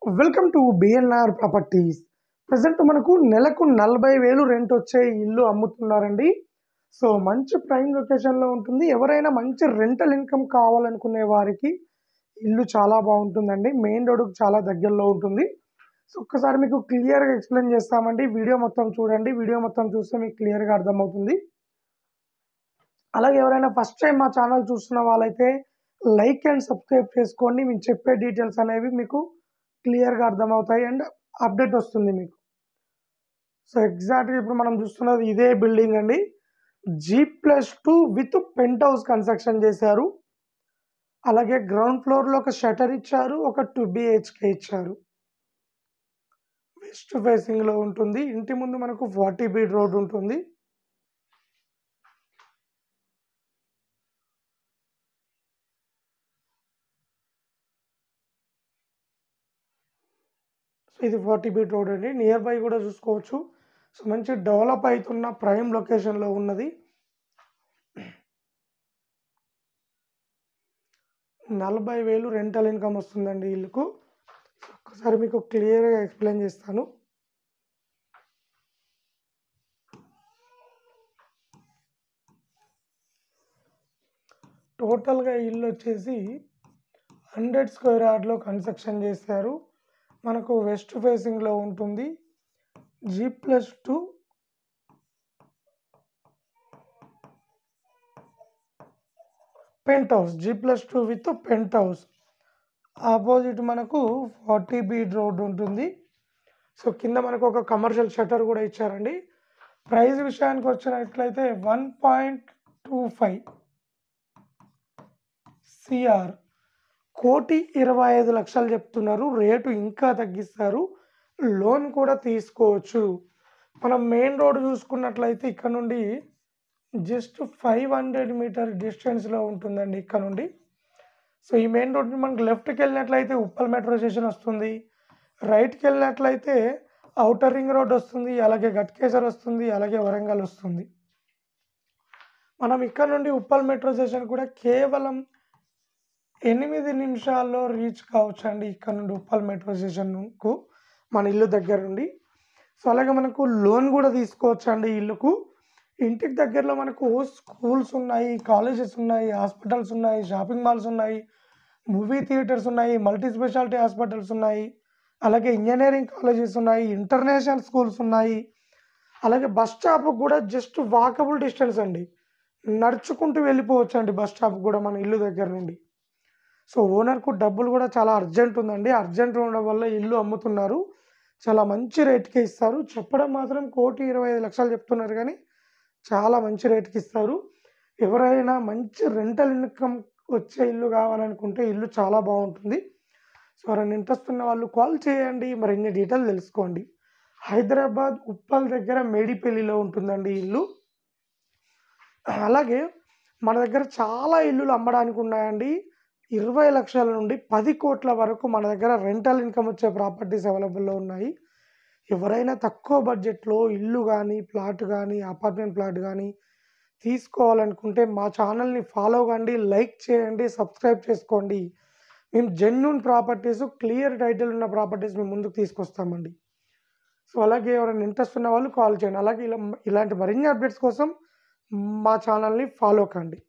Welcome to BNR properties. Present మనకు నెలకు 40,000 rent వచ్చే ఇల్లు అమ్ముతున్నారండి. సో మంచి ప్రైమ్ లొకేషన్లో ఉంటుంది. ఎవరైనా మంచి రెంటల్ ఇన్కమ్ కావాలనుకునే వారికి ఇల్లు చాలా బాగుంటుందండి. మెయిన్ రోడ్డుకు చాలా దగ్గరలో ఉంటుంది. సో ఒక్కసారి మీకు క్లియర్గా ఎక్స్ప్లెయిన్ చేస్తామండి. వీడియో మొత్తం చూడండి. వీడియో మొత్తం చూస్తే మీకు క్లియర్గా అర్థమవుతుంది. అలాగే ఎవరైనా ఫస్ట్ టైం మా ఛానల్ చూస్తున్న వాళ్ళైతే లైక్ అండ్ సబ్స్క్రైబ్ చేసుకోండి. మేము చెప్పే డీటెయిల్స్ అనేవి మీకు క్లియర్గా అర్థమవుతాయి అండ్ అప్డేట్ వస్తుంది మీకు. సో ఎగ్జాక్ట్గా ఇప్పుడు మనం చూస్తున్నది ఇదే బిల్డింగ్ అండి. G+2 with pent house construction చేశారు. అలాగే గ్రౌండ్ ఫ్లోర్లో ఒక షటర్ ఇచ్చారు, ఒక 2 BHK ఇచ్చారు. వెస్ట్ ఫేసింగ్లో ఉంటుంది. ఇంటి ముందు మనకు 40 ఫీట్ రోడ్ ఉంటుంది. ఇది 40 ఫీట్ రోడ్ అండి. నియర్ బై కూడా చూసుకోవచ్చు. సో మంచి డెవలప్ అవుతున్న ప్రైమ్ లొకేషన్లో ఉన్నది. 40,000 రెంటల్ ఇన్కమ్ వస్తుందండి ఇల్లుకు. ఒక్కసారి మీకు క్లియర్గా ఎక్స్ప్లెయిన్ చేస్తాను. టోటల్గా ఇల్లు వచ్చేసి 100 స్క్వేర్ యార్డ్లో కన్స్ట్రక్షన్ చేశారు. మనకు వెస్ట్ ఫేసింగ్లో ఉంటుంది. G+2 pent house, G+2 with pent house. Opposite మనకు 40 ఫీట్ రోడ్ ఉంటుంది. సో కింద మనకు ఒక కమర్షియల్ షట్టర్ కూడా ఇచ్చారండి. ప్రైస్ విషయానికి వచ్చినట్లయితే 1.25 CR, 1,25,00,000 చెప్తున్నారు. రేటు ఇంకా తగ్గిస్తారు. లోన్ కూడా తీసుకోవచ్చు. మనం మెయిన్ రోడ్ చూసుకున్నట్లయితే ఇక్కడ నుండి జస్ట్ 500 మీటర్ డిస్టెన్స్లో ఉంటుందండి ఇక్కడ నుండి. సో ఈ మెయిన్ రోడ్ మనకు లెఫ్ట్కి వెళ్ళినట్లయితే ఉప్పల్ మెట్రో స్టేషన్ వస్తుంది. రైట్కి వెళ్ళినట్లయితే ఔటర్ రింగ్ రోడ్ వస్తుంది, అలాగే గట్కేసర్ వస్తుంది, అలాగే వరంగల్ వస్తుంది. మనం ఇక్కడ నుండి ఉప్పల్ మెట్రో స్టేషన్ కూడా కేవలం 8 నిమిషాల్లో రీచ్ కావచ్చు అండి. ఇక్కడ నుండి ఉప్పల్ మెట్రో స్టేషన్కు మన ఇల్లు దగ్గర నుండి. సో అలాగే మనకు లోన్ కూడా తీసుకోవచ్చు అండి ఇల్లుకు. ఇంటికి దగ్గరలో మనకు స్కూల్స్ ఉన్నాయి, కాలేజెస్ ఉన్నాయి, హాస్పిటల్స్ ఉన్నాయి, షాపింగ్ మాల్స్ ఉన్నాయి, మూవీ థియేటర్స్ ఉన్నాయి, మల్టీ స్పెషాలిటీ హాస్పిటల్స్ ఉన్నాయి, అలాగే ఇంజనీరింగ్ కాలేజెస్ ఉన్నాయి, ఇంటర్నేషనల్ స్కూల్స్ ఉన్నాయి. అలాగే బస్ స్టాప్కి కూడా జస్ట్ వాకబుల్ డిస్టెన్స్ అండి. నడుచుకుంటూ వెళ్ళిపోవచ్చు అండి బస్ స్టాప్ కూడా మన ఇల్లు దగ్గర నుండి. సో ఓనర్కు డబ్బులు కూడా చాలా అర్జెంట్ ఉందండి. అర్జెంట్ ఉండడం వల్ల ఇల్లు అమ్ముతున్నారు. చాలా మంచి రేట్కి ఇస్తారు. చెప్పడం మాత్రం 1,25,00,000 చెప్తున్నారు, కానీ చాలా మంచి రేట్కి ఇస్తారు. ఎవరైనా మంచి రెంటల్ ఇన్కమ్ వచ్చే ఇల్లు కావాలనుకుంటే ఇల్లు చాలా బాగుంటుంది. సో ఎవరైనా ఇంట్రెస్ట్ ఉన్న వాళ్ళు కాల్ చేయండి. మరిన్ని డీటెయిల్ తెలుసుకోండి. హైదరాబాద్ ఉప్పల్ దగ్గర మేడిపల్లిలో ఉంటుందండి ఇల్లు. అలాగే మన దగ్గర చాలా ఇల్లులు అమ్మడానికి ఉన్నాయండి. 20 లక్షల నుండి 10 కోట్ల వరకు మన దగ్గర రెంటల్ ఇన్కమ్ వచ్చే ప్రాపర్టీస్ అవైలబుల్లో ఉన్నాయి. ఎవరైనా తక్కువ బడ్జెట్లో ఇల్లు కానీ, ప్లాట్ కానీ, అపార్ట్మెంట్ ప్లాట్ కానీ తీసుకోవాలనుకుంటే మా ఛానల్ని ఫాలో కండి, లైక్ చేయండి, సబ్స్క్రైబ్ చేసుకోండి. మేము జెన్యూన్ ప్రాపర్టీస్, క్లియర్ టైటిల్ ఉన్న ప్రాపర్టీస్ మేము ముందుకు తీసుకొస్తామండి. సో అలాగే ఎవరైనా ఇంట్రెస్ట్ ఉన్న వాళ్ళు కాల్ చేయండి. అలాగే ఇలాంటి మరిన్ని అప్డేట్స్ కోసం మా ఛానల్ని ఫాలో కండి.